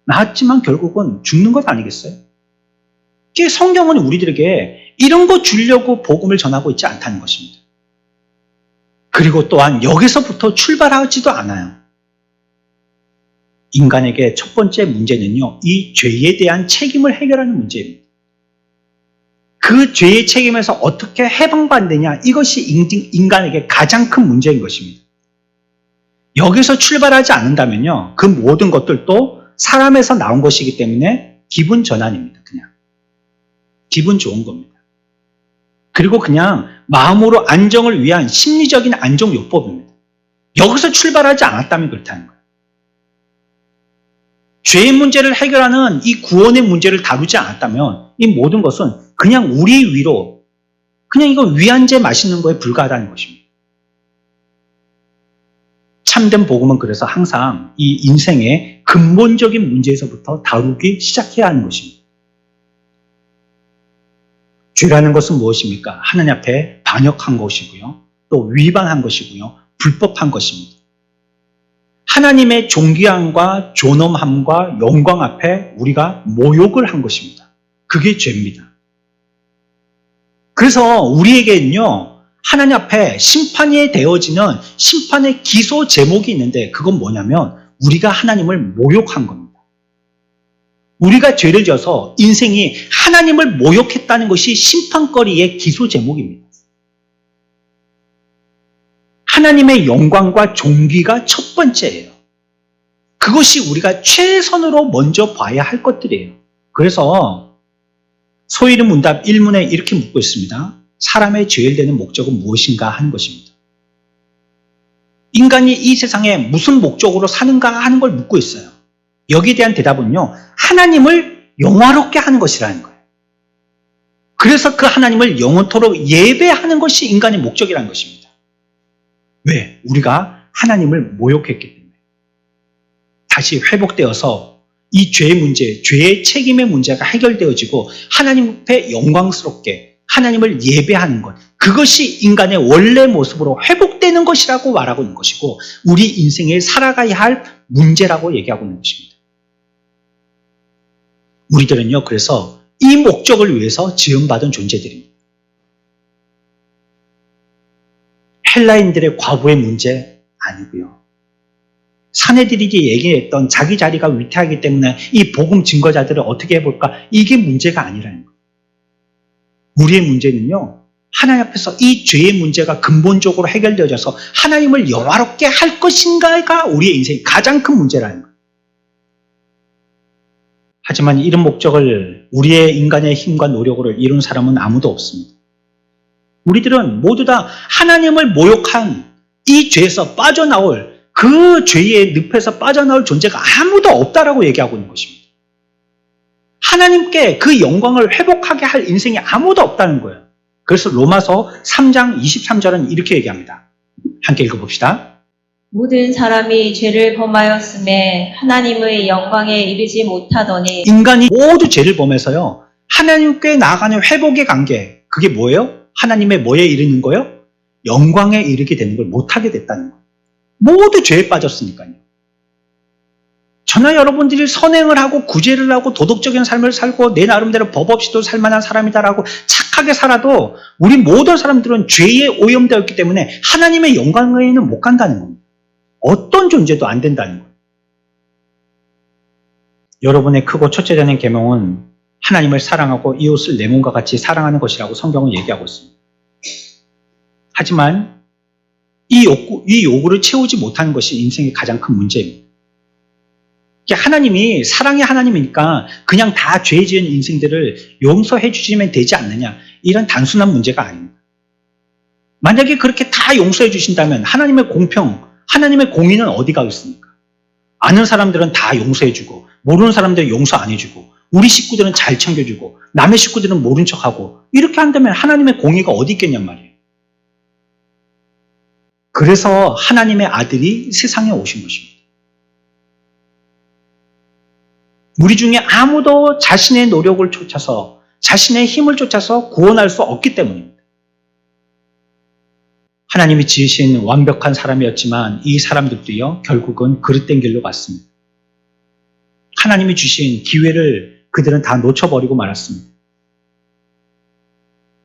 나았지만 결국은 죽는 것 아니겠어요? 이게 성경은 우리들에게 이런 거 주려고 복음을 전하고 있지 않다는 것입니다. 그리고 또한 여기서부터 출발하지도 않아요. 인간에게 첫 번째 문제는요, 이 죄에 대한 책임을 해결하는 문제입니다. 그 죄의 책임에서 어떻게 해방받느냐, 이것이 인간에게 가장 큰 문제인 것입니다. 여기서 출발하지 않는다면요, 그 모든 것들도 사람에서 나온 것이기 때문에 기분 전환입니다. 그냥 기분 좋은 겁니다. 그리고 그냥 마음으로 안정을 위한 심리적인 안정요법입니다. 여기서 출발하지 않았다면 그렇다는 거예요. 죄의 문제를 해결하는 이 구원의 문제를 다루지 않았다면 이 모든 것은 그냥 우리 위로, 그냥 이거 위안제 마시는 거에 불과하다는 것입니다. 참된 복음은 그래서 항상 이 인생의 근본적인 문제에서부터 다루기 시작해야 하는 것입니다. 죄라는 것은 무엇입니까? 하나님 앞에 반역한 것이고요. 또 위반한 것이고요. 불법한 것입니다. 하나님의 존귀함과 존엄함과 영광 앞에 우리가 모욕을 한 것입니다. 그게 죄입니다. 그래서 우리에게는요, 하나님 앞에 심판이 되어지는 심판의 기소 제목이 있는데 그건 뭐냐면 우리가 하나님을 모욕한 겁니다. 우리가 죄를 져서 인생이 하나님을 모욕했다는 것이 심판거리의 기소 제목입니다. 하나님의 영광과 존귀가 첫 번째예요. 그것이 우리가 최선으로 먼저 봐야 할 것들이에요. 그래서 소위는 문답 1문에 이렇게 묻고 있습니다. 사람의 죄를 되는 목적은 무엇인가 하는 것입니다. 인간이 이 세상에 무슨 목적으로 사는가 하는 걸 묻고 있어요. 여기에 대한 대답은요, 하나님을 영화롭게 하는 것이라는 거예요. 그래서 그 하나님을 영원토록 예배하는 것이 인간의 목적이라는 것입니다. 왜? 우리가 하나님을 모욕했기 때문에. 다시 회복되어서 이 죄의 문제, 죄의 책임의 문제가 해결되어지고 하나님 앞에 영광스럽게 하나님을 예배하는 것, 그것이 인간의 원래 모습으로 회복되는 것이라고 말하고 있는 것이고 우리 인생에 살아가야 할 문제라고 얘기하고 있는 것입니다. 우리들은요, 그래서 이 목적을 위해서 지음받은 존재들입니다. 헬라인들의 과부의 문제 아니고요. 사내들이 얘기했던 자기 자리가 위태하기 때문에 이 복음 증거자들을 어떻게 해볼까? 이게 문제가 아니라는 거예요. 우리의 문제는요, 하나님 앞에서 이 죄의 문제가 근본적으로 해결되어져서 하나님을 영화롭게 할 것인가가 우리의 인생의 가장 큰 문제라는 거예요. 하지만 이런 목적을 우리의 인간의 힘과 노력으로 이룬 사람은 아무도 없습니다. 우리들은 모두 다 하나님을 모욕한 이 죄에서 빠져나올 그 죄의 늪에서 빠져나올 존재가 아무도 없다라고 얘기하고 있는 것입니다. 하나님께 그 영광을 회복하게 할 인생이 아무도 없다는 거예요. 그래서 로마서 3장 23절은 이렇게 얘기합니다. 함께 읽어봅시다.
모든 사람이 죄를 범하였음에 하나님의 영광에 이르지 못하더니
인간이 모두 죄를 범해서요, 하나님께 나아가는 회복의 관계, 그게 뭐예요? 하나님의 뭐에 이르는 거예요? 영광에 이르게 되는 걸 못하게 됐다는 거예요. 모두 죄에 빠졌으니까요. 저나 여러분들이 선행을 하고 구제를 하고 도덕적인 삶을 살고 내 나름대로 법 없이도 살만한 사람이다라고 착하게 살아도 우리 모든 사람들은 죄에 오염되었기 때문에 하나님의 영광에는 못 간다는 겁니다. 어떤 존재도 안 된다는 거예요. 여러분의 크고 첫째되는 계명은 하나님을 사랑하고 이웃을 내 몸과 같이 사랑하는 것이라고 성경은 얘기하고 있습니다. 하지만 이 요구를 채우지 못하는 것이 인생의 가장 큰 문제입니다. 하나님이 사랑의 하나님이니까 그냥 다 죄 지은 인생들을 용서해 주시면 되지 않느냐, 이런 단순한 문제가 아닙니다. 만약에 그렇게 다 용서해 주신다면 하나님의 공평, 하나님의 공의는 어디 가겠습니까? 아는 사람들은 다 용서해 주고 모르는 사람들은 용서 안 해주고 우리 식구들은 잘 챙겨주고 남의 식구들은 모른 척하고 이렇게 한다면 하나님의 공의가 어디 있겠냔 말이에요. 그래서 하나님의 아들이 세상에 오신 것입니다. 우리 중에 아무도 자신의 노력을 쫓아서 자신의 힘을 쫓아서 구원할 수 없기 때문입니다. 하나님이 지으신 완벽한 사람이었지만 이 사람들도요, 결국은 그릇된 길로 갔습니다. 하나님이 주신 기회를 그들은 다 놓쳐버리고 말았습니다.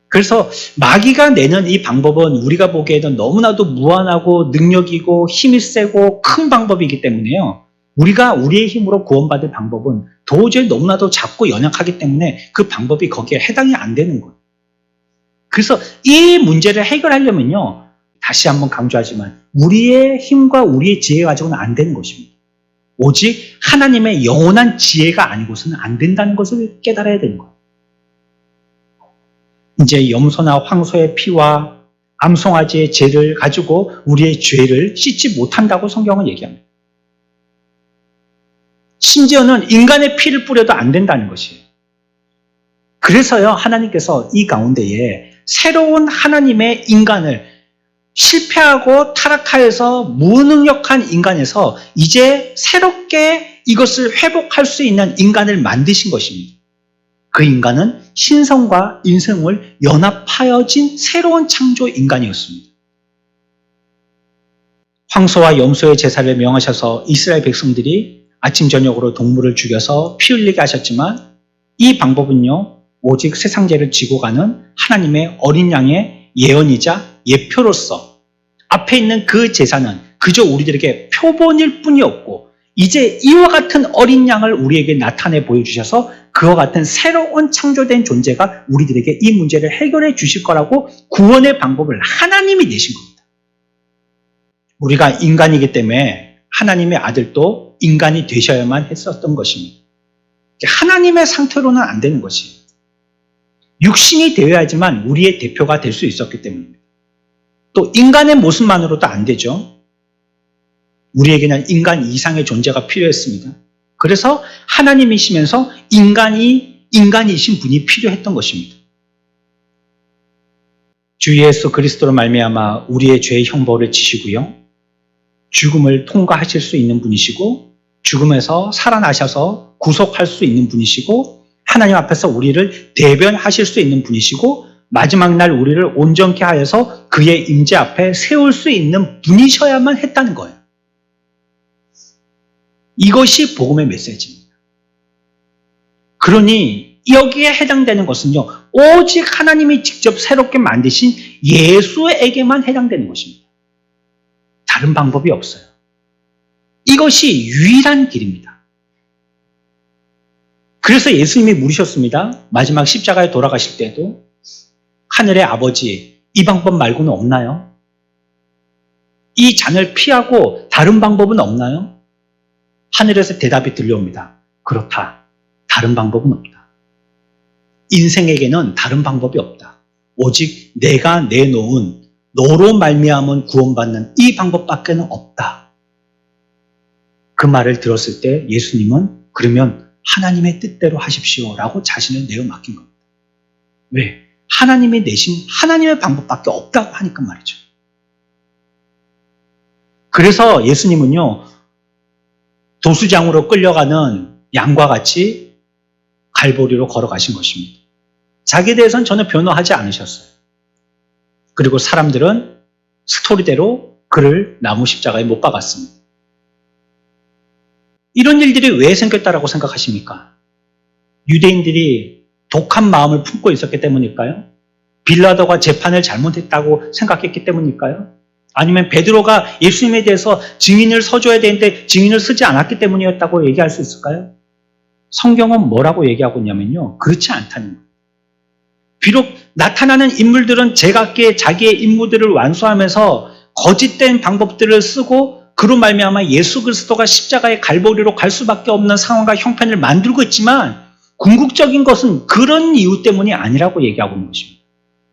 그래서 마귀가 내는 이 방법은 우리가 보기에는 너무나도 무한하고 능력이고 힘이 세고 큰 방법이기 때문에요, 우리가 우리의 힘으로 구원받을 방법은 도저히 너무나도 작고 연약하기 때문에 그 방법이 거기에 해당이 안 되는 거예요. 그래서 이 문제를 해결하려면요, 다시 한번 강조하지만 우리의 힘과 우리의 지혜 가지고는 안 되는 것입니다. 오직 하나님의 영원한 지혜가 아니고서는 안 된다는 것을 깨달아야 되는 거예요. 이제 염소나 황소의 피와 암송아지의 죄를 가지고 우리의 죄를 씻지 못한다고 성경은 얘기합니다. 심지어는 인간의 피를 뿌려도 안 된다는 것이에요. 그래서요, 하나님께서 이 가운데에 새로운 하나님의 인간을 실패하고 타락하여서 무능력한 인간에서 이제 새롭게 이것을 회복할 수 있는 인간을 만드신 것입니다. 그 인간은 신성과 인성을 연합하여진 새로운 창조 인간이었습니다. 황소와 염소의 제사를 명하셔서 이스라엘 백성들이 아침 저녁으로 동물을 죽여서 피 흘리게 하셨지만 이 방법은요, 오직 세상 죄를 지고 가는 하나님의 어린 양의 예언이자 예표로서 앞에 있는 그 제사는 그저 우리들에게 표본일 뿐이었고 이제 이와 같은 어린 양을 우리에게 나타내 보여주셔서 그와 같은 새로운 창조된 존재가 우리들에게 이 문제를 해결해 주실 거라고 구원의 방법을 하나님이 내신 겁니다. 우리가 인간이기 때문에 하나님의 아들도 인간이 되셔야만 했었던 것입니다. 하나님의 상태로는 안 되는 것이에요. 육신이 되어야지만 우리의 대표가 될 수 있었기 때문입니다. 또 인간의 모습만으로도 안 되죠. 우리에게는 인간 이상의 존재가 필요했습니다. 그래서 하나님이시면서 인간이신 분이 필요했던 것입니다. 주 예수 그리스도로 말미암아 우리의 죄의 형벌을 지시고요. 죽음을 통과하실 수 있는 분이시고 죽음에서 살아나셔서 구속할 수 있는 분이시고 하나님 앞에서 우리를 대변하실 수 있는 분이시고 마지막 날 우리를 온전케 하여서 그의 임재 앞에 세울 수 있는 분이셔야만 했다는 거예요. 이것이 복음의 메시지입니다. 그러니 여기에 해당되는 것은요, 오직 하나님이 직접 새롭게 만드신 예수에게만 해당되는 것입니다. 다른 방법이 없어요. 이것이 유일한 길입니다. 그래서 예수님이 물으셨습니다. 마지막 십자가에 돌아가실 때도 하늘의 아버지, 이 방법 말고는 없나요? 이 잔을 피하고 다른 방법은 없나요? 하늘에서 대답이 들려옵니다. 그렇다. 다른 방법은 없다. 인생에게는 다른 방법이 없다. 오직 내가 내놓은 너로 말미암은 구원받는 이 방법밖에는 없다. 그 말을 들었을 때 예수님은 그러면 하나님의 뜻대로 하십시오 라고 자신을 내어 맡긴 겁니다. 왜? 하나님이 내신 하나님의 방법밖에 없다고 하니까 말이죠. 그래서 예수님은요, 도수장으로 끌려가는 양과 같이 갈보리로 걸어가신 것입니다. 자기에 대해서는 전혀 변호하지 않으셨어요. 그리고 사람들은 스토리대로 그를 나무 십자가에 못 박았습니다. 이런 일들이 왜 생겼다라고 생각하십니까? 유대인들이 독한 마음을 품고 있었기 때문일까요? 빌라도가 재판을 잘못했다고 생각했기 때문일까요? 아니면 베드로가 예수님에 대해서 증인을 서줘야 되는데 증인을 쓰지 않았기 때문이었다고 얘기할 수 있을까요? 성경은 뭐라고 얘기하고 있냐면요, 그렇지 않다는 거예요. 비록 나타나는 인물들은 제각기의 자기의 임무들을 완수하면서 거짓된 방법들을 쓰고 그로 말미암아 예수 그리스도가 십자가의 갈보리로 갈 수밖에 없는 상황과 형편을 만들고 있지만 궁극적인 것은 그런 이유 때문이 아니라고 얘기하고 있는 것입니다.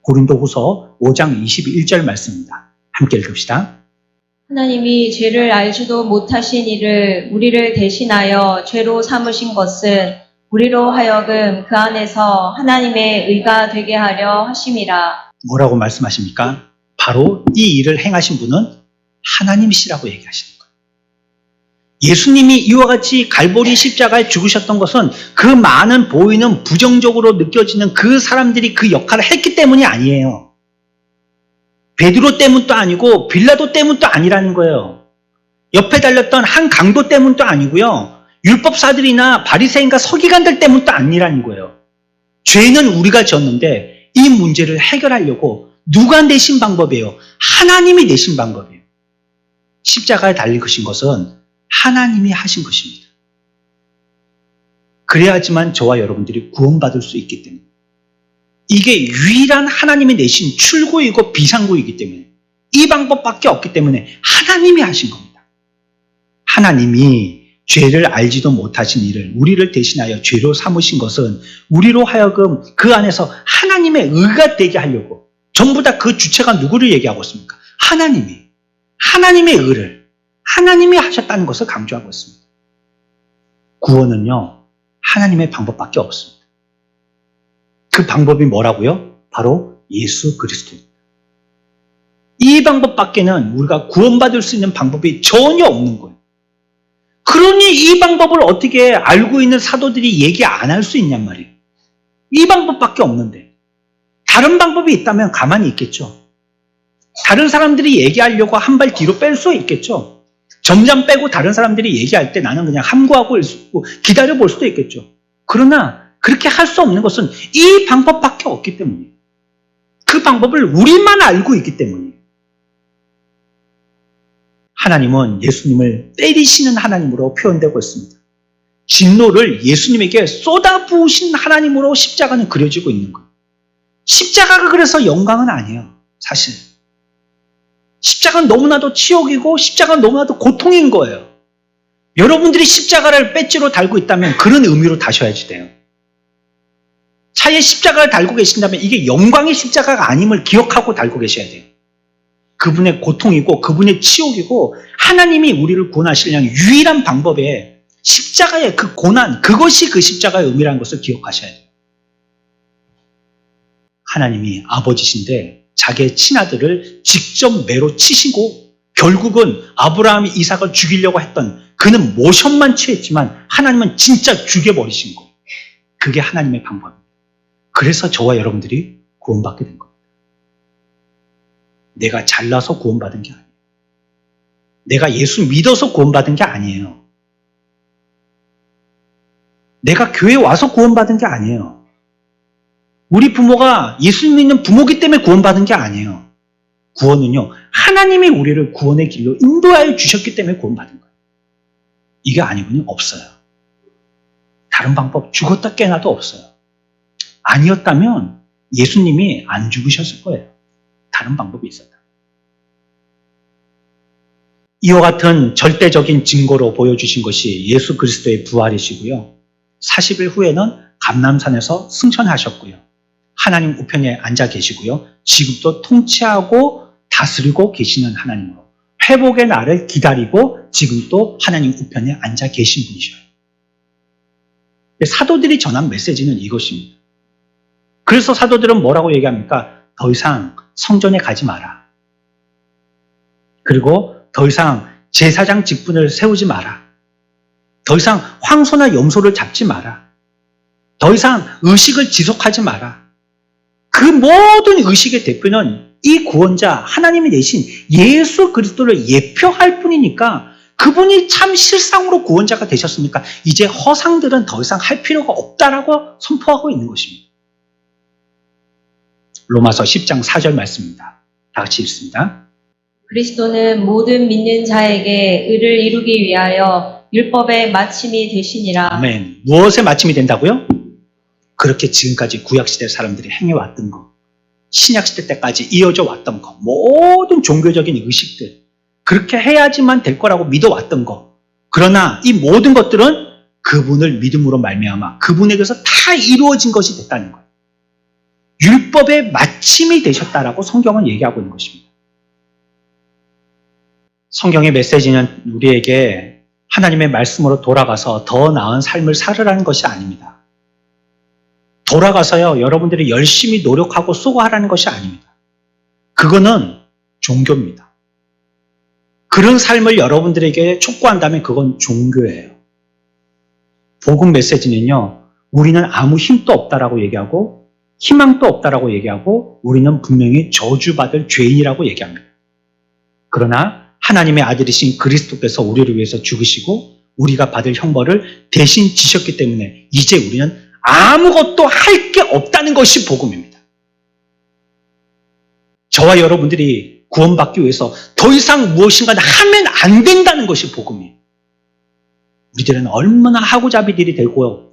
고린도후서 5장 21절 말씀입니다. 함께 읽읍시다.
하나님이 죄를 알지도 못하신 이를 우리를 대신하여 죄로 삼으신 것은 우리로 하여금 그 안에서 하나님의 의가 되게 하려 하심이라.
뭐라고 말씀하십니까? 바로 이 일을 행하신 분은 하나님이시라고 얘기하시는 거예요. 예수님이 이와 같이 갈보리 십자가에 죽으셨던 것은 그 많은 보이는 부정적으로 느껴지는 그 사람들이 그 역할을 했기 때문이 아니에요. 베드로 때문도 아니고 빌라도 때문도 아니라는 거예요. 옆에 달렸던 한 강도 때문도 아니고요. 율법사들이나 바리새인과 서기관들 때문도 아니라는 거예요. 죄는 우리가 졌는데 이 문제를 해결하려고 누가 내신 방법이에요? 하나님이 내신 방법이에요. 십자가에 달리신 것은 하나님이 하신 것입니다. 그래야지만 저와 여러분들이 구원받을 수 있기 때문에 이게 유일한 하나님이 내신 출구이고 비상구이기 때문에 이 방법밖에 없기 때문에 하나님이 하신 겁니다. 하나님이 죄를 알지도 못하신 이를 우리를 대신하여 죄로 삼으신 것은 우리로 하여금 그 안에서 하나님의 의가 되게 하려고 전부 다 그 주체가 누구를 얘기하고 있습니까? 하나님의 의를 하나님이 하셨다는 것을 강조하고 있습니다. 구원은요, 하나님의 방법밖에 없습니다. 그 방법이 뭐라고요? 바로 예수 그리스도입니다. 이 방법밖에는 우리가 구원받을 수 있는 방법이 전혀 없는 거예요. 그러니 이 방법을 어떻게 알고 있는 사도들이 얘기 안 할 수 있냔 말이에요. 이 방법밖에 없는데 다른 방법이 있다면 가만히 있겠죠. 다른 사람들이 얘기하려고 한 발 뒤로 뺄 수 있겠죠. 점점 빼고 다른 사람들이 얘기할 때 나는 그냥 함구하고 있고 기다려볼 수도 있겠죠. 그러나 그렇게 할 수 없는 것은 이 방법밖에 없기 때문이에요. 그 방법을 우리만 알고 있기 때문이에요. 하나님은 예수님을 때리시는 하나님으로 표현되고 있습니다. 진노를 예수님에게 쏟아부으신 하나님으로 십자가는 그려지고 있는 거예요. 십자가가 그래서 영광은 아니에요. 사실. 십자가는 너무나도 치욕이고 십자가는 너무나도 고통인 거예요. 여러분들이 십자가를 배지로 달고 있다면 그런 의미로 다셔야지 돼요. 차에 십자가를 달고 계신다면 이게 영광의 십자가가 아님을 기억하고 달고 계셔야 돼요. 그분의 고통이고 그분의 치욕이고 하나님이 우리를 구원하시려는 유일한 방법에 십자가의 그 고난, 그것이 그 십자가의 의미라는 것을 기억하셔야 돼요. 하나님이 아버지신데 자기의 친아들을 직접 매로 치시고 결국은 아브라함이 이삭을 죽이려고 했던 그는 모션만 취했지만 하나님은 진짜 죽여버리신 거예요. 그게 하나님의 방법입니다. 그래서 저와 여러분들이 구원받게 된 겁니다. 내가 잘나서 구원받은 게 아니에요. 내가 예수 믿어서 구원받은 게 아니에요. 내가 교회에 와서 구원받은 게 아니에요. 우리 부모가 예수 믿는 부모기 때문에 구원받은 게 아니에요. 구원은요, 하나님이 우리를 구원의 길로 인도하여 주셨기 때문에 구원받은 거예요. 이게 아니군요. 없어요. 다른 방법 죽었다 깨나도 없어요. 아니었다면 예수님이 안 죽으셨을 거예요. 다른 방법이 있었다. 이와 같은 절대적인 증거로 보여주신 것이 예수 그리스도의 부활이시고요. 40일 후에는 감람산에서 승천하셨고요. 하나님 우편에 앉아 계시고요. 지금도 통치하고 다스리고 계시는 하나님으로 회복의 날을 기다리고 지금도 하나님 우편에 앉아 계신 분이셔요. 사도들이 전한 메시지는 이것입니다. 그래서 사도들은 뭐라고 얘기합니까? 더 이상 성전에 가지 마라. 그리고 더 이상 제사장 직분을 세우지 마라. 더 이상 황소나 염소를 잡지 마라. 더 이상 의식을 지속하지 마라. 그 모든 의식의 대표는 이 구원자 하나님이 내신 예수 그리스도를 예표할 뿐이니까 그분이 참 실상으로 구원자가 되셨으니까 이제 허상들은 더 이상 할 필요가 없다라고 선포하고 있는 것입니다. 로마서 10장 4절 말씀입니다. 다 같이 읽습니다.
그리스도는 모든 믿는 자에게 의를 이루기 위하여 율법의 마침이 되시니라.
아멘. 무엇에 마침이 된다고요? 그렇게 지금까지 구약시대 사람들이 행해왔던 것, 신약시대 때까지 이어져 왔던 것, 모든 종교적인 의식들, 그렇게 해야지만 될 거라고 믿어왔던 것. 그러나 이 모든 것들은 그분을 믿음으로 말미암아 그분에게서 다 이루어진 것이 됐다는 거예요. 율법의 마침이 되셨다라고 성경은 얘기하고 있는 것입니다. 성경의 메시지는 우리에게 하나님의 말씀으로 돌아가서 더 나은 삶을 살으라는 것이 아닙니다. 돌아가서요, 여러분들이 열심히 노력하고 수고하라는 것이 아닙니다. 그거는 종교입니다. 그런 삶을 여러분들에게 촉구한다면 그건 종교예요. 복음 메시지는요, 우리는 아무 힘도 없다라고 얘기하고 희망도 없다라고 얘기하고 우리는 분명히 저주받을 죄인이라고 얘기합니다. 그러나 하나님의 아들이신 그리스도께서 우리를 위해서 죽으시고 우리가 받을 형벌을 대신 지셨기 때문에 이제 우리는 아무것도 할 게 없다는 것이 복음입니다. 저와 여러분들이 구원받기 위해서 더 이상 무엇인가 하면 안 된다는 것이 복음이에요. 우리들은 얼마나 하고자비들이 되고요.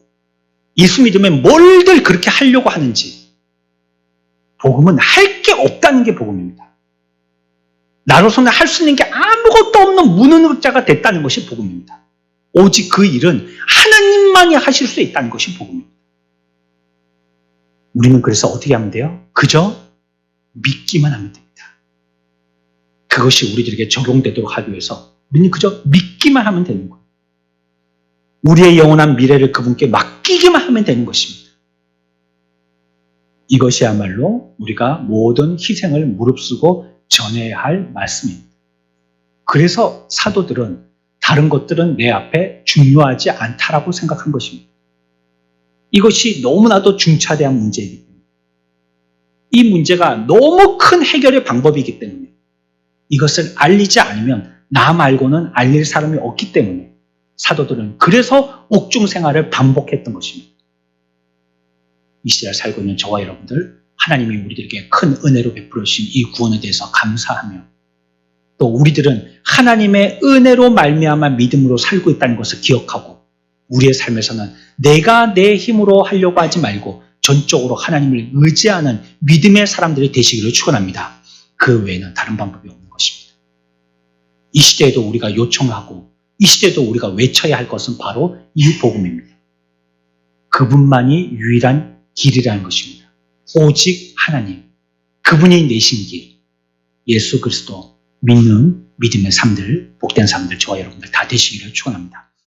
예수 믿으면 뭘들 그렇게 하려고 하는지. 복음은 할 게 없다는 게 복음입니다. 나로서는 할 수 있는 게 아무것도 없는 무능력자가 됐다는 것이 복음입니다. 오직 그 일은 하나님만이 하실 수 있다는 것이 복음입니다. 우리는 그래서 어떻게 하면 돼요? 그저 믿기만 하면 됩니다. 그것이 우리들에게 적용되도록 하기 위해서 우리는 그저 믿기만 하면 되는 거예요. 우리의 영원한 미래를 그분께 맡기기만 하면 되는 것입니다. 이것이야말로 우리가 모든 희생을 무릅쓰고 전해야 할 말씀입니다. 그래서 사도들은 다른 것들은 내 앞에 중요하지 않다라고 생각한 것입니다. 이것이 너무나도 중차대한 문제이기 때문에 이 문제가 너무 큰 해결의 방법이기 때문에 이것을 알리지 않으면 나 말고는 알릴 사람이 없기 때문에 사도들은 그래서 옥중 생활을 반복했던 것입니다. 이 시대를 살고 있는 저와 여러분들, 하나님이 우리들에게 큰 은혜로 베풀어 주신 이 구원에 대해서 감사하며 또 우리들은 하나님의 은혜로 말미암아 믿음으로 살고 있다는 것을 기억하고 우리의 삶에서는 내가 내 힘으로 하려고 하지 말고 전적으로 하나님을 의지하는 믿음의 사람들이 되시기를 축원합니다. 그 외에는 다른 방법이 없는 것입니다. 이 시대에도 우리가 요청하고 이 시대도 우리가 외쳐야 할 것은 바로 이 복음입니다. 그분만이 유일한 길이라는 것입니다. 오직 하나님, 그분이 내신 길, 예수 그리스도 믿는 믿음의 삶들, 복된 삶들 저와 여러분들 다 되시기를 축원합니다.